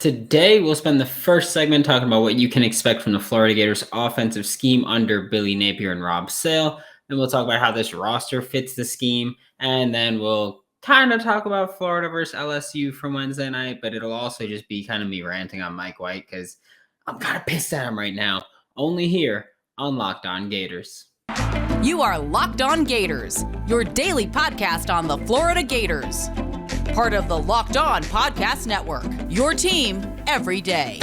Today, we'll spend the first segment talking about what you can expect from the Florida Gators offensive scheme under Billy Napier and Rob Sale. Then we'll talk about how this roster fits the scheme. And then we'll kind of talk about Florida versus LSU from Wednesday night. But it'll also just be kind of me ranting on Mike White because I'm kind of pissed at him right now. Only here on Locked On Gators. You are Locked On Gators, your daily podcast on the Florida Gators. Part of the Locked On Podcast Network, your team every day.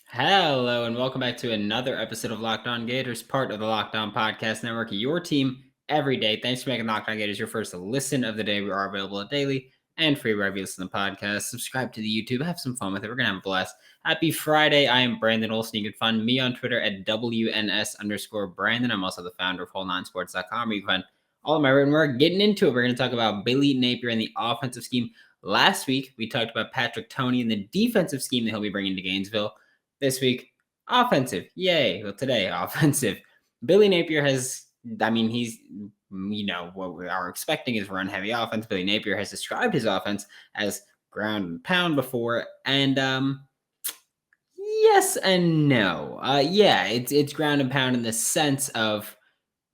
Hello, and welcome back to another episode of Locked On Gators, part of the Locked On Podcast Network, your team every day. Thanks for making Locked On Gators your first listen of the day. We are available daily and free wherever you listen to the podcast. Subscribe to the YouTube. Have some fun with it. We're going to have a blast. Happy Friday. I am Brandon Olson. You can find me on Twitter at WNS_Brandon. I'm also the founder of Whole9Sports.com, where you can find all of my written work. Getting into it, we're going to talk about Billy Napier and the offensive scheme. Last week, we talked about Patrick Toney and the defensive scheme that he'll be bringing to Gainesville. This week, offensive. Yay. Well, today, offensive. Billy Napier he's, what we are expecting is run-heavy offense. Billy Napier has described his offense as ground and pound before, and yes and no. It's ground and pound in the sense of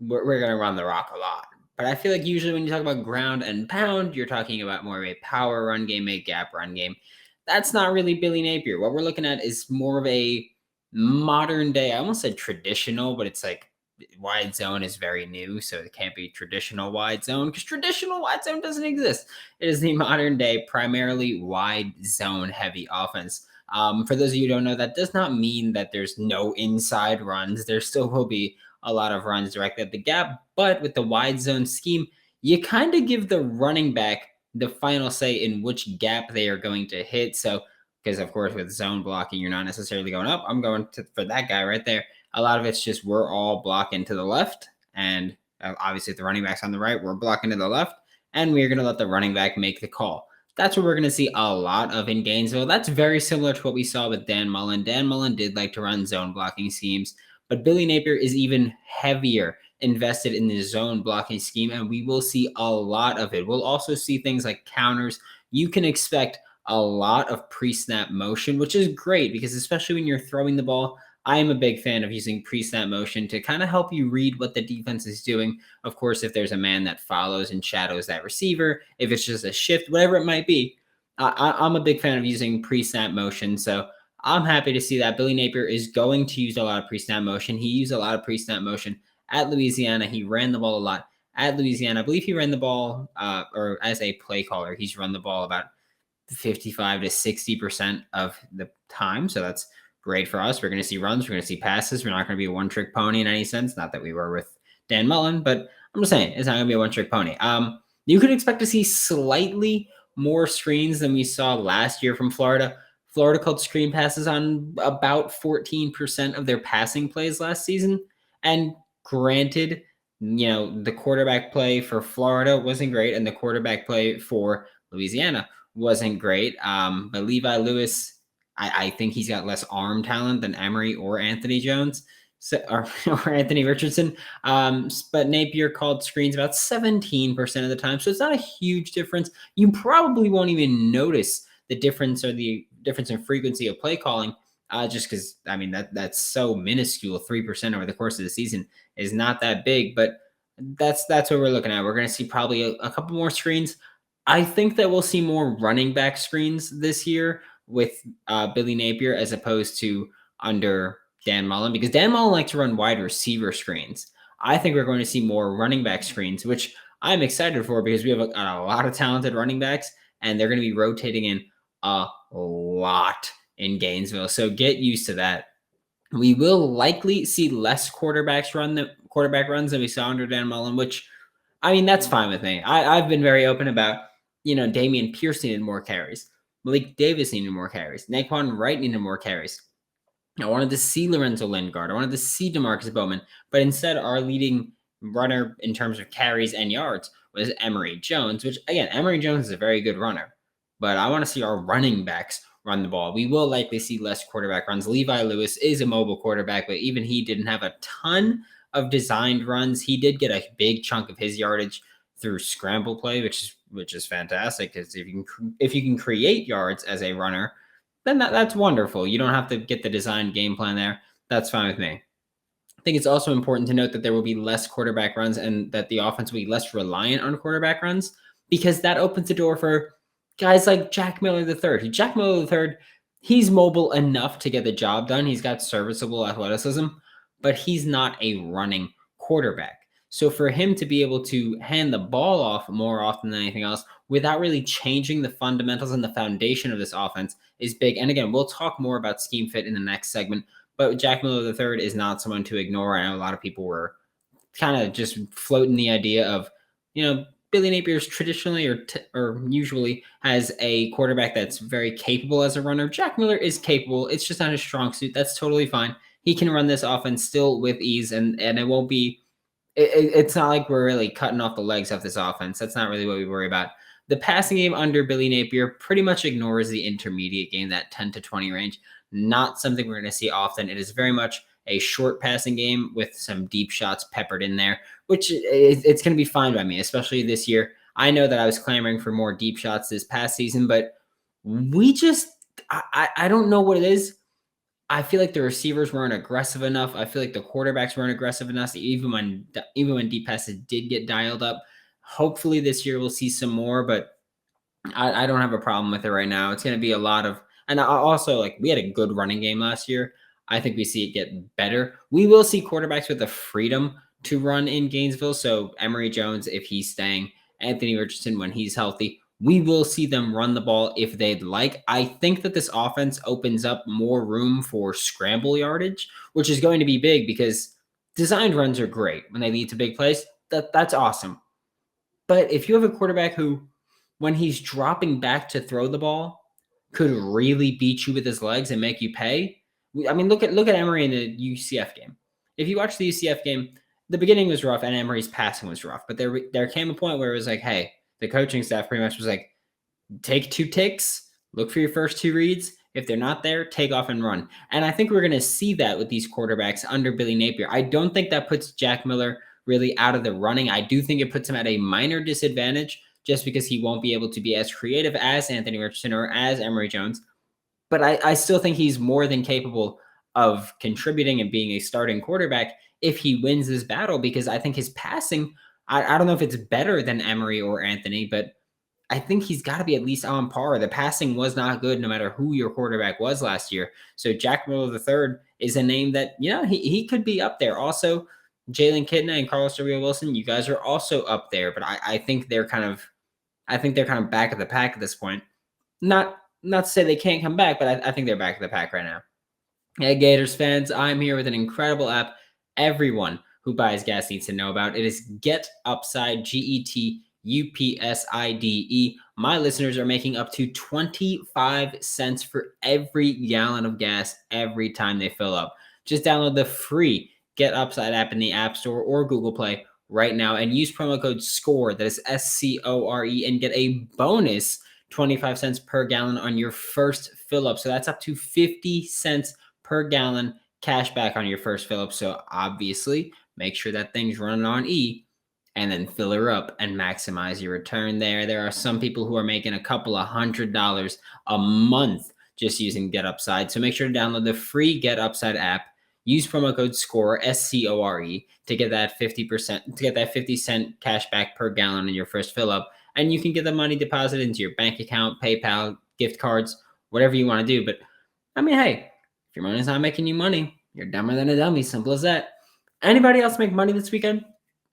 we're going to run the rock a lot. But I feel like usually when you talk about ground and pound, you're talking about more of a power run game, a gap run game. That's not really Billy Napier. What we're looking at is more of a modern day, I almost said traditional, but it's like wide zone is very new, so it can't be traditional wide zone because traditional wide zone doesn't exist. It is the modern day, primarily wide zone heavy offense. For those of you who don't know, that does not mean that there's no inside runs. There still will be a lot of runs directly at the gap, but with the wide zone scheme, you kind of give the running back the final say in which gap they are going to hit. So, because of course with zone blocking, you're not necessarily going up. I'm going for that guy right there. A lot of it's just we're all blocking to the left, and obviously if the running back's on the right, we're blocking to the left, and we're going to let the running back make the call. That's what we're going to see a lot of in Gainesville. That's very similar to what we saw with Dan Mullen. Dan Mullen did like to run zone blocking schemes, but Billy Napier is even heavier invested in the zone blocking scheme, and we will see a lot of it. We'll also see things like counters. You can expect a lot of pre-snap motion, which is great because especially when you're throwing the ball, I am a big fan of using pre-snap motion to kind of help you read what the defense is doing. Of course, if there's a man that follows and shadows that receiver, if it's just a shift, whatever it might be, I'm a big fan of using pre-snap motion. So I'm happy to see that Billy Napier is going to use a lot of pre-snap motion. He used a lot of pre-snap motion at Louisiana. He ran the ball a lot at Louisiana. I believe he ran the ball, or as a play caller, he's run the ball about 55 to 60% of the time. So that's great for us. We're going to see runs. We're going to see passes. We're not going to be a one-trick pony in any sense. Not that we were with Dan Mullen, but I'm just saying it's not going to be a one-trick pony. You could expect to see slightly more screens than we saw last year from Florida. Florida called screen passes on about 14% of their passing plays last season. And granted, the quarterback play for Florida wasn't great, and the quarterback play for Louisiana wasn't great. But Levi Lewis, I think he's got less arm talent than Emory or Anthony Jones, or Anthony Richardson. But Napier called screens about 17% of the time, so it's not a huge difference. You probably won't even notice the difference or the difference in frequency of play calling, just because, that's so minuscule. 3% over the course of the season is not that big, but that's what we're looking at. We're going to see probably a couple more screens. I think that we'll see more running back screens this year with Billy Napier as opposed to under Dan Mullen, because Dan Mullen likes to run wide receiver screens. I think we're going to see more running back screens, which I'm excited for because we have a lot of talented running backs, and they're going to be rotating in a lot in Gainesville. So get used to that. We will likely see less quarterback runs than we saw under Dan Mullen, which, that's fine with me. I've been very open about, Damian Pierce needed more carries. Malik Davis needed more carries. Naquan Wright needed more carries. I wanted to see Lorenzo Lingard. I wanted to see DeMarcus Bowman. But instead, our leading runner in terms of carries and yards was Emory Jones, which, again, Emory Jones is a very good runner. But I want to see our running backs run the ball. We will likely see less quarterback runs. Levi Lewis is a mobile quarterback, but even he didn't have a ton of designed runs. He did get a big chunk of his yardage through scramble play, which is fantastic. Because if you can create yards as a runner, then that's wonderful. You don't have to get the design game plan there. That's fine with me. I think it's also important to note that there will be less quarterback runs and that the offense will be less reliant on quarterback runs, because that opens the door for guys like Jack Miller III. Jack Miller III, he's mobile enough to get the job done. He's got serviceable athleticism, but he's not a running quarterback. So for him to be able to hand the ball off more often than anything else without really changing the fundamentals and the foundation of this offense is big. And again, we'll talk more about scheme fit in the next segment. But Jack Miller III is not someone to ignore. I know a lot of people were kind of just floating the idea of, Billy Napier's traditionally or usually has a quarterback that's very capable as a runner. Jack Miller is capable. It's just not his strong suit. That's totally fine. He can run this offense still with ease, and it won't be. It's not like we're really cutting off the legs of this offense. That's not really what we worry about. The passing game under Billy Napier pretty much ignores the intermediate game, that 10 to 20 range. Not something we're going to see often. It is very much a short passing game with some deep shots peppered in there, which it's going to be fine by me, especially this year. I know that I was clamoring for more deep shots this past season, but I don't know what it is. I feel like the receivers weren't aggressive enough. I feel like the quarterbacks weren't aggressive enough, even when deep passes did get dialed up. Hopefully this year we'll see some more, but I don't have a problem with it right now. It's going to be a lot of, and also like we had a good running game last year. I think we see it get better. We will see quarterbacks with the freedom to run in Gainesville. So Emory Jones, if he's staying, Anthony Richardson when he's healthy, we will see them run the ball if they'd like. I think that this offense opens up more room for scramble yardage, which is going to be big because designed runs are great when they lead to big plays. That's awesome. But if you have a quarterback who, when he's dropping back to throw the ball, could really beat you with his legs and make you pay. I mean, look at Emory in the UCF game. If you watch the UCF game, the beginning was rough and Emory's passing was rough. But there came a point where it was like, hey, the coaching staff pretty much was like, take 2 ticks, look for your first 2 reads. If they're not there, take off and run. And I think we're going to see that with these quarterbacks under Billy Napier. I don't think that puts Jack Miller really out of the running. I do think it puts him at a minor disadvantage just because he won't be able to be as creative as Anthony Richardson or as Emory Jones. But I still think he's more than capable of contributing and being a starting quarterback if he wins this battle, because I think his passing, I don't know if it's better than Emory or Anthony, but I think he's got to be at least on par. The passing was not good no matter who your quarterback was last year. So Jack Miller III is a name that, he could be up there. Also, Jalen Kitna and Carlos Wilson, you guys are also up there, but I think they're kind of back of the pack at this point. Not to say they can't come back, but I think they're back of the pack right now. Hey, Gators fans, I'm here with an incredible app everyone who buys gas needs to know about. It is Get Upside, GETUPSIDE. My listeners are making up to 25 cents for every gallon of gas every time they fill up. Just download the free Get Upside app in the App Store or Google Play right now and use promo code SCORE, that is SCORE, and get a bonus 25 cents per gallon on your first fill up. So that's up to 50 cents per gallon cash back on your first fill up. So obviously make sure that thing's running on E and then fill her up and maximize your return there. There are some people who are making a couple of $100 a month just using Get Upside. So make sure to download the free Get Upside app. Use promo code SCORE, SCORE, to get that 50 cent cash back per gallon in your first fill up. And you can get the money deposited into your bank account, PayPal, gift cards, whatever you want to do. But I mean, hey, if your money's not making you money, you're dumber than a dummy. Simple as that. Anybody else make money this weekend?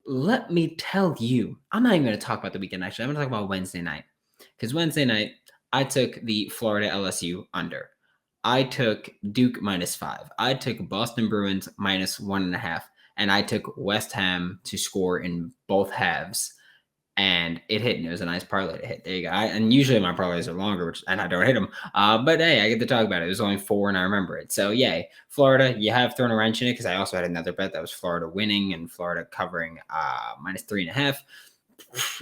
Let me tell you. I'm not even going to talk about the weekend, actually. I'm going to talk about Wednesday night. Because Wednesday night, I took the Florida LSU under. I took Duke -5. I took Boston Bruins -1.5. And I took West Ham to score in both halves. And it hit, and it was a nice parlay to hit. There you go. And usually my parlays are longer, and I don't hit them. But hey, I get to talk about it. It was only 4, and I remember it. So yay, Florida. You have thrown a wrench in it because I also had another bet that was Florida winning and Florida covering -3.5.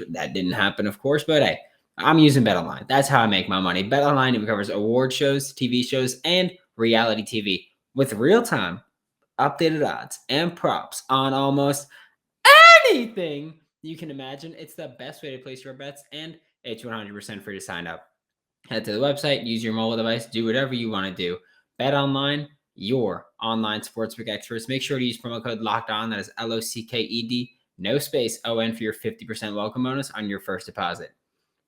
That didn't happen, of course. But hey, I'm using BetOnline. That's how I make my money. BetOnline, it covers award shows, TV shows, and reality TV with real-time updated odds and props on almost anything you can imagine. It's the best way to place your bets, and it's 100% free to sign up. Head to the website, use your mobile device, do whatever you want to do. Bet online, your online sportsbook experts. Make sure to use promo code Locked On. That is LOCKED, no space, ON for your 50% welcome bonus on your first deposit.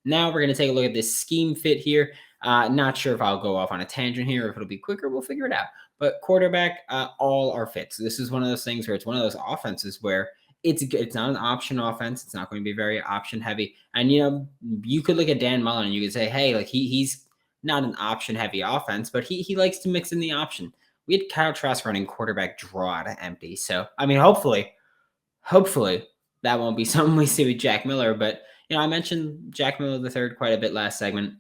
Now we're going to take a look at this scheme fit here. Not sure if I'll go off on a tangent here or if it'll be quicker. We'll figure it out. But quarterback, all are fit. So this is one of those things where it's one of those offenses where it's not an option offense. It's not going to be very option heavy. And you could look at Dan Mullen and you could say, hey, like he's not an option heavy offense, but he likes to mix in the option. We had Kyle Trask running quarterback draw out of empty. So I mean, hopefully that won't be something we see with Jack Miller. But I mentioned Jack Miller III quite a bit last segment.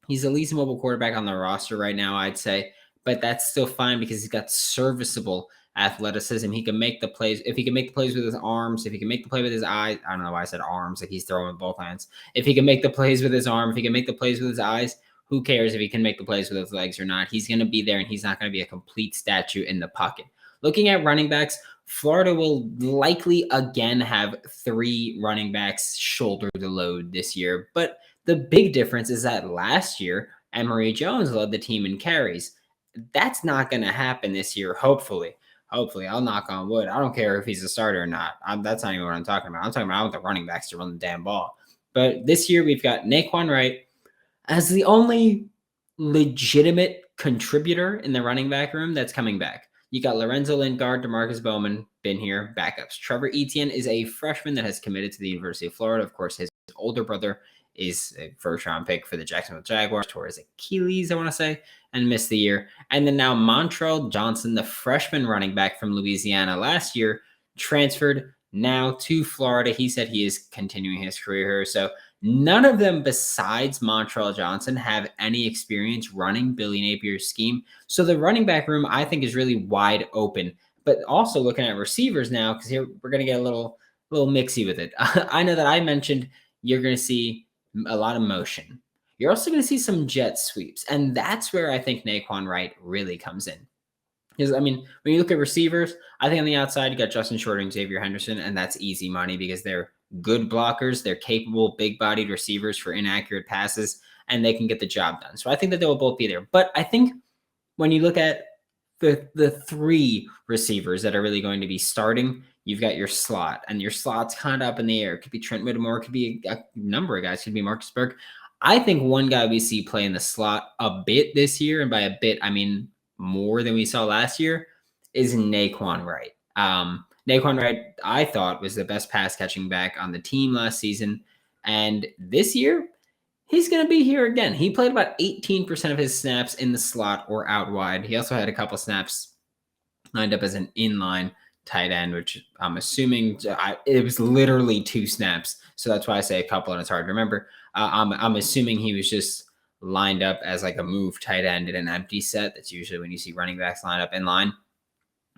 He's the least mobile quarterback on the roster right now, I'd say, but that's still fine because he's got serviceable athleticism. He can make the plays. If he can make the plays with his arms, if he can make the play with his eyes, I don't know why I said arms, like he's throwing with both hands. If he can make the plays with his arm, if he can make the plays with his eyes, who cares if he can make the plays with his legs or not? He's going to be there, and he's not going to be a complete statue in the pocket. Looking at running backs, Florida will likely again have 3 running backs shoulder the load this year, but the big difference is that last year, Emory Jones led the team in carries. That's not going to happen this year, hopefully. Hopefully, I'll knock on wood. I don't care if he's a starter or not. That's not even what I'm talking about. I'm talking about I want the running backs to run the damn ball. But this year, we've got Naquan Wright as the only legitimate contributor in the running back room that's coming back. You got Lorenzo Lingard, DeMarcus Bowman, been here, backups. Trevor Etienne is a freshman that has committed to the University of Florida. Of course, his older brother is a first-round pick for the Jacksonville Jaguars, tore his Achilles, I want to say, and missed the year. And then now Montrell Johnson, the freshman running back from Louisiana last year, transferred now to Florida. He said he is continuing his career here. So none of them besides Montrell Johnson have any experience running Billy Napier's scheme. So the running back room, I think, is really wide open. But also looking at receivers now, because here we're going to get a little mixy with it. I know that I mentioned you're going to see a lot of motion. You're also going to see some jet sweeps. And that's where I think Naquan Wright really comes in. Because, I mean, when you look at receivers, I think on the outside, you got Justin Shorter and Xavier Henderson, and that's easy money because they're good blockers. They're capable, big-bodied receivers for inaccurate passes, and they can get the job done. So I think that they will both be there. But I think when you look at the 3 receivers that are really going to be starting, you've got your slot, and your slot's kind of up in the air. It could be Trent Whittemore. It could be a number of guys. It could be Marcus Burke. I think one guy we see play in the slot a bit this year, and by a bit, I mean more than we saw last year, is Naquan Wright. Naquan Wright, I thought, was the best pass catching back on the team last season. And this year, he's going to be here again. He played about 18% of his snaps in the slot or out wide. He also had a couple snaps lined up as an inline tight end, which I'm assuming it was literally 2 snaps. So that's why I say a couple, and it's hard to remember. I'm assuming he was just lined up as like a move tight end in an empty set. That's usually when you see running backs line up in line.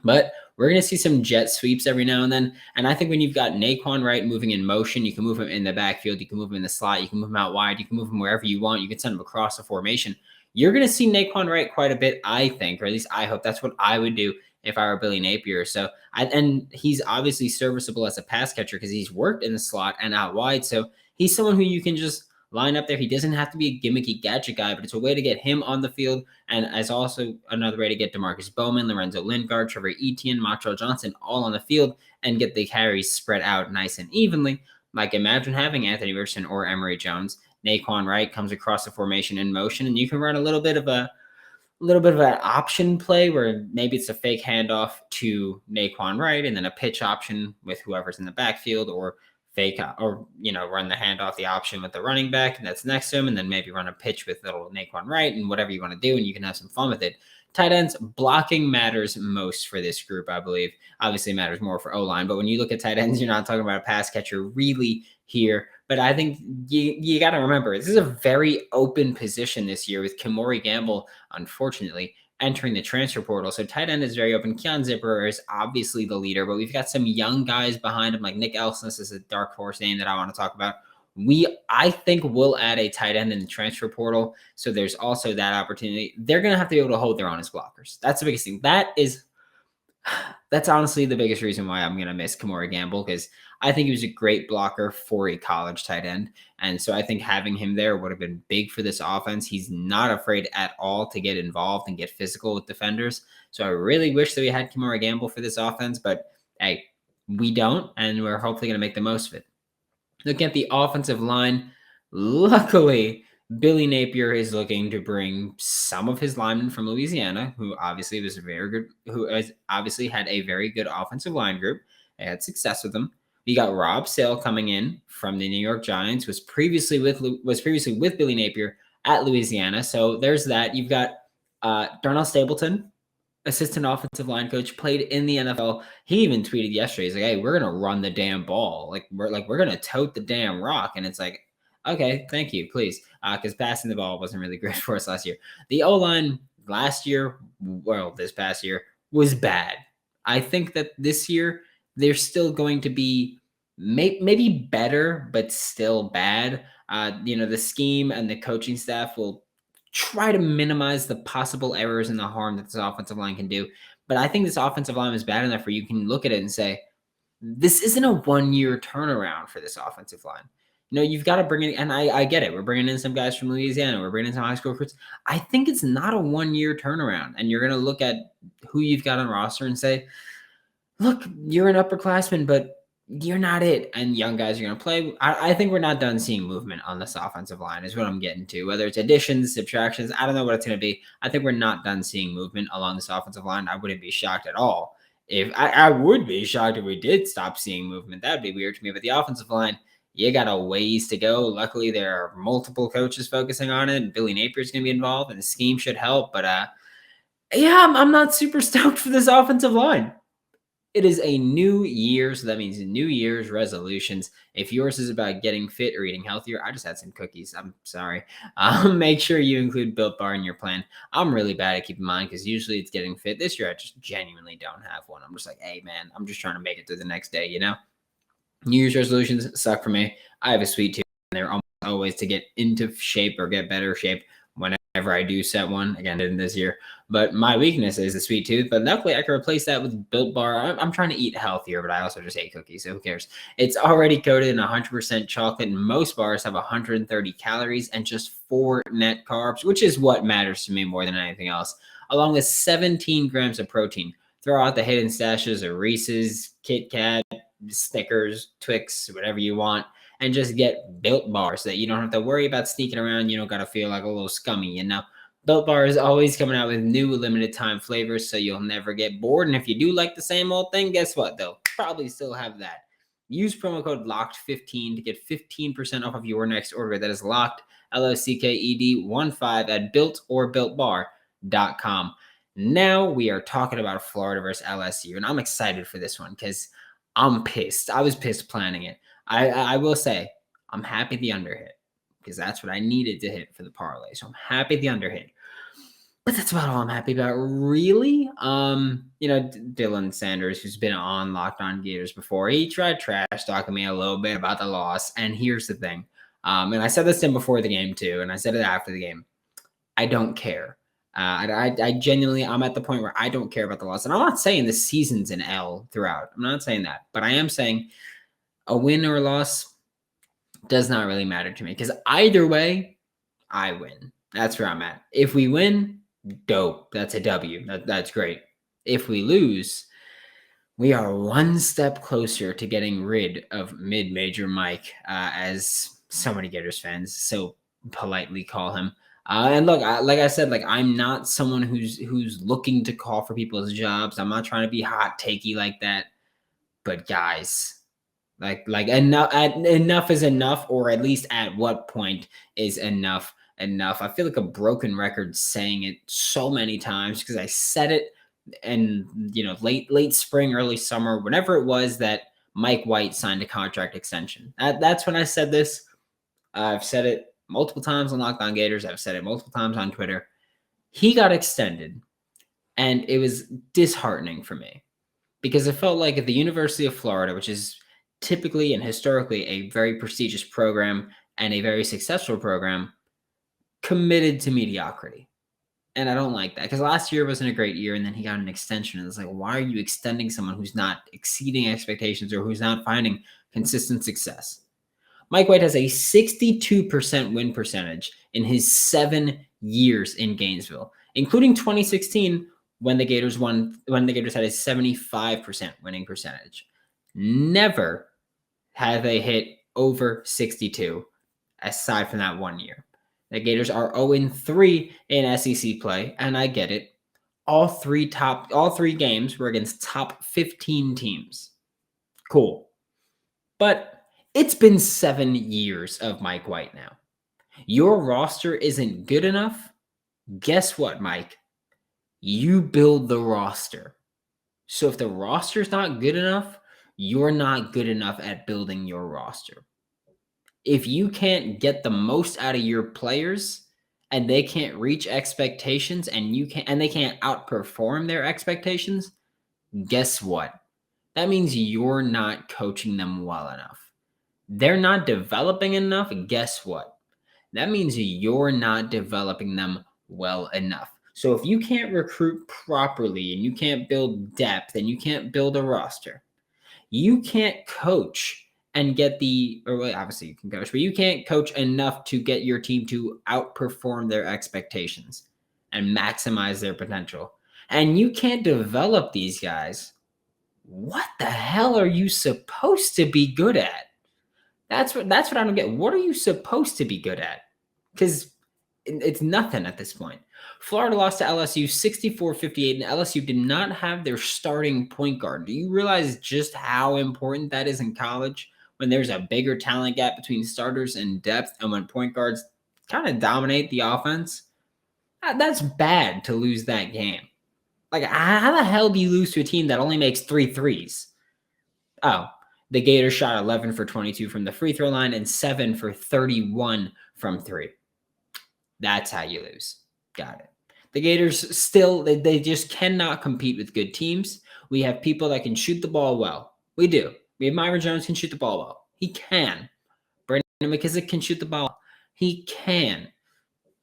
But we're going to see some jet sweeps every now and then. And I think when you've got Naquan Wright moving in motion, you can move him in the backfield. You can move him in the slot. You can move him out wide. You can move him wherever you want. You can send him across the formation. You're going to see Naquan Wright quite a bit, I think, or at least I hope. That's what I would do if I were Billy Napier. So, and he's obviously serviceable as a pass catcher because he's worked in the slot and out wide. So he's someone who you can just line up there. He doesn't have to be a gimmicky gadget guy, but it's a way to get him on the field. And as also another way to get DeMarcus Bowman, Lorenzo Lingard, Trevor Etienne, Montrell Johnson all on the field and get the carries spread out nice and evenly. Like imagine having Anthony Richardson or Emory Jones. Naquan Wright comes across the formation in motion, and you can run a little bit of an option play where maybe it's a fake handoff to Naquan Wright and then a pitch option with whoever's in the backfield, or fake, or run the handoff, the option with the running back and that's next to him, and then maybe run a pitch with little Naquan Wright and whatever you want to do, and you can have some fun with it. Tight ends, blocking matters most for this group, I believe. Obviously, it matters more for O-line, but when you look at tight ends, you're not talking about a pass catcher really here. But I think you got to remember, this is a very open position this year with Kimori Gamble, unfortunately, entering the transfer portal. So tight end is very open. Keon Zipper is obviously the leader, but we've got some young guys behind him, like Nick Elsness is a dark horse name that I want to talk about. I think we'll add a tight end in the transfer portal. So there's also that opportunity. They're going to have to be able to hold their own as blockers. That's the biggest thing. That is That's honestly the biggest reason why I'm going to miss Kamora Gamble, because I think he was a great blocker for a college tight end. And so I think having him there would have been big for this offense. He's not afraid at all to get involved and get physical with defenders. So I really wish that we had Kamora Gamble for this offense, but hey, we don't, and we're hopefully going to make the most of it. Looking at the offensive line, luckily, Billy Napier is looking to bring some of his linemen from Louisiana, who obviously was very good, who has obviously had a very good offensive line group. They had success with them. We got Rob Sale coming in from the New York Giants, was previously with Billy Napier at Louisiana. So there's that. You've got Darnell Stapleton, assistant offensive line coach, played in the NFL. He even tweeted yesterday, he's like, "Hey, we're gonna run the damn ball. We're gonna tote the damn rock." And it's like, okay, thank you, please. Because passing the ball wasn't really great for us last year. The O-line this past year, was bad. I think that this year they're still going to be maybe better, but still bad. The scheme and the coaching staff will try to minimize the possible errors and the harm that this offensive line can do. But I think this offensive line is bad enough where you can look at it and say, this isn't a 1-year turnaround for this offensive line. You've got to bring in, and I get it. We're bringing in some guys from Louisiana. We're bringing in some high school recruits. I think it's not a 1-year turnaround. And you're going to look at who you've got on roster and say, look, you're an upperclassman, but you're not it. And young guys are going to play. I think we're not done seeing movement on this offensive line is what I'm getting to. Whether it's additions, subtractions, I don't know what it's going to be. I think we're not done seeing movement along this offensive line. I wouldn't be shocked at all. If I would be shocked if we did stop seeing movement. That'd be weird to me. But the offensive line, you got a ways to go. Luckily, there are multiple coaches focusing on it. And Billy Napier's going to be involved, and the scheme should help. But I'm not super stoked for this offensive line. It is a new year, so that means New Year's resolutions. If yours is about getting fit or eating healthier, I just had some cookies. I'm sorry. Make sure you include Built Bar in your plan. I'm really bad at keeping mine because usually it's getting fit. This year, I just genuinely don't have one. I'm just like, hey, man, I'm just trying to make it through the next day, New Year's resolutions suck for me. I have a sweet tooth, and they're almost always to get into shape or get better shape whenever I do set one. Again, didn't this year. But my weakness is the sweet tooth. But luckily, I can replace that with Built Bar. I'm trying to eat healthier, but I also just ate cookies, so who cares? It's already coated in 100% chocolate, and most bars have 130 calories and just 4 net carbs, which is what matters to me more than anything else, along with 17 grams of protein. Throw out the hidden stashes of Reese's, Kit Kat, Snickers, Twix, whatever you want, and just get Built Bar so that you don't have to worry about sneaking around. You don't got to feel like a little scummy, Built Bar is always coming out with new limited time flavors, so you'll never get bored. And if you do like the same old thing, guess what? They'll probably still have that. Use promo code LOCKED15 to get 15% off of your next order. That is locked, LOCKED15 at built or builtbar.com. Now we are talking about Florida versus LSU, and I'm excited for this one because I'm pissed. I was pissed planning it. I will say I'm happy the under hit because that's what I needed to hit for the parlay. So I'm happy the under hit. But that's about all I'm happy about, really. Dylan Sanders, who's been on Locked On Gators before, he tried trash talking me a little bit about the loss. And here's the thing. And I said this to him before the game, too, and I said it after the game. I don't care. I genuinely, I'm at the point where I don't care about the loss. And I'm not saying the season's an L throughout. I'm not saying that. But I am saying a win or a loss does not really matter to me. Because either way, I win. That's where I'm at. If we win, dope. That's a W. That's great. If we lose, we are one step closer to getting rid of mid-major Mike, as so many Gators fans so politely call him. And look, like I said, I'm not someone who's looking to call for people's jobs. I'm not trying to be hot takey like that. But guys, enough is enough, or at least at what point is enough? I feel like a broken record saying it so many times because I said it in late spring, early summer, whenever it was that Mike White signed a contract extension. That's when I said this. I've said it multiple times on Locked On Gators. I've said it multiple times on Twitter. He got extended, and it was disheartening for me because it felt like at the University of Florida, which is typically and historically a very prestigious program and a very successful program, committed to mediocrity. And I don't like that because last year wasn't a great year, and then he got an extension. And it's like, why are you extending someone who's not exceeding expectations or who's not finding consistent success? Mike White has a 62% win percentage in his 7 years in Gainesville, including 2016 when the Gators had a 75% winning percentage. Never have they hit over 62 aside from that 1 year. The Gators are 0-3 in SEC play, and I get it. All three games were against top 15 teams. Cool. But it's been 7 years of Mike White now. Your roster isn't good enough. Guess what, Mike? You build the roster. So if the roster's not good enough, you're not good enough at building your roster. If you can't get the most out of your players and they can't reach expectations and they can't outperform their expectations, guess what? That means you're not coaching them well enough. They're not developing enough. Guess what? That means you're not developing them well enough. So if you can't recruit properly and you can't build depth and you can't build a roster, you can't coach and get obviously you can coach, but you can't coach enough to get your team to outperform their expectations and maximize their potential. And you can't develop these guys. What the hell are you supposed to be good at? That's what I don't get. What are you supposed to be good at? Because it's nothing at this point. Florida lost to LSU 64-58, and LSU did not have their starting point guard. Do you realize just how important that is in college when there's a bigger talent gap between starters and depth and when point guards kind of dominate the offense? That's bad to lose that game. Like, how the hell do you lose to a team that only makes 3 threes? Oh, the Gators shot 11 for 22 from the free throw line and 7 for 31 from 3. That's how you lose. Got it. The Gators still, they just cannot compete with good teams. We have people that can shoot the ball well. We do. We have Myron Jones can shoot the ball well. He can. Brandon McKissick can shoot the ball. He can.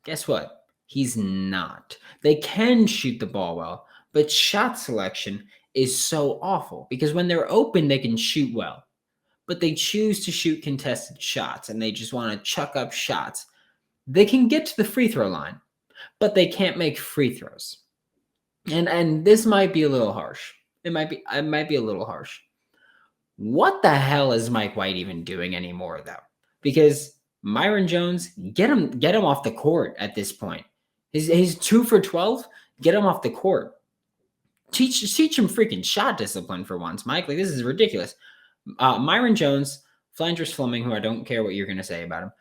Guess what? He's not. They can shoot the ball well, but shot selection is so awful because when they're open, they can shoot well, but they choose to shoot contested shots and they just want to chuck up shots. They can get to the free throw line, but they can't make free throws. And this might be a little harsh. It might be a little harsh. What the hell is Mike White even doing anymore, though? Because Myron Jones, get him off the court at this point. He's 2 for 12. Get him off the court. Teach him freaking shot discipline for once, Mike. Like, this is ridiculous. Myron Jones, Flanders Fleming, who I don't care what you're going to say about him.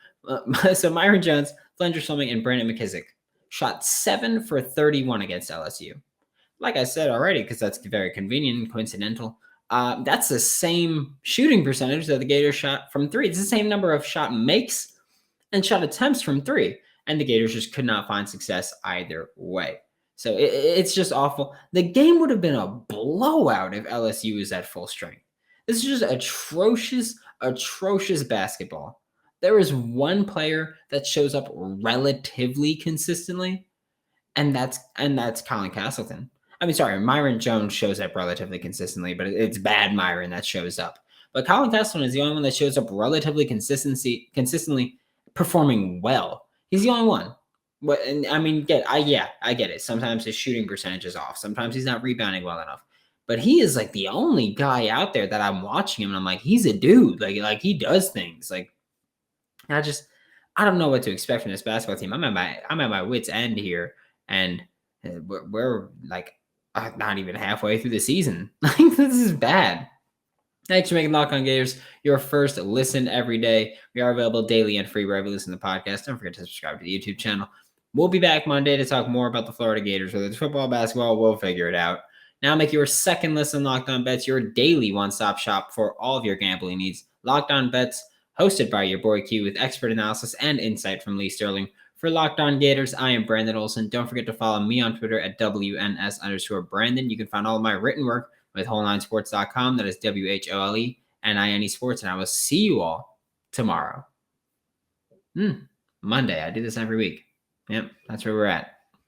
So Myron Jones, Flanders Fleming, and Brandon McKissick shot 7 for 31 against LSU. Like I said already, because that's very convenient and coincidental, that's the same shooting percentage that the Gators shot from 3. It's the same number of shot makes and shot attempts from 3. And the Gators just could not find success either way. So it's just awful. The game would have been a blowout if LSU was at full strength. This is just atrocious basketball. There is one player that shows up relatively consistently, and that's Colin Castleton. I mean, sorry, Myron Jones shows up relatively consistently, but it's bad Myron that shows up. But Colin Castleton is the only one that shows up relatively consistently performing well. He's the only one. But and I mean, I get it. Sometimes his shooting percentage is off. Sometimes he's not rebounding well enough. But he is like the only guy out there that I'm watching him, and I'm like, he's a dude. Like he does things. Like I don't know what to expect from this basketball team. I'm at my wit's end here, and we're like not even halfway through the season. Like, this is bad. Thanks for making Locked On Gators your first listen every day. We are available daily and free wherever you listen to the podcast. Don't forget to subscribe to the YouTube channel. We'll be back Monday to talk more about the Florida Gators. Whether it's football, basketball, we'll figure it out. Now make your second listen Locked On Bets your daily one-stop shop for all of your gambling needs. Locked On Bets, hosted by your boy Q, with expert analysis and insight from Lee Sterling. For Locked On Gators, I am Brandon Olson. Don't forget to follow me on Twitter at WNS_Brandon. You can find all of my written work with whole9sports.com. That is WHOLENINE Sports. And I will see you all tomorrow. Monday. I do this every week. Yep, that's where we're at.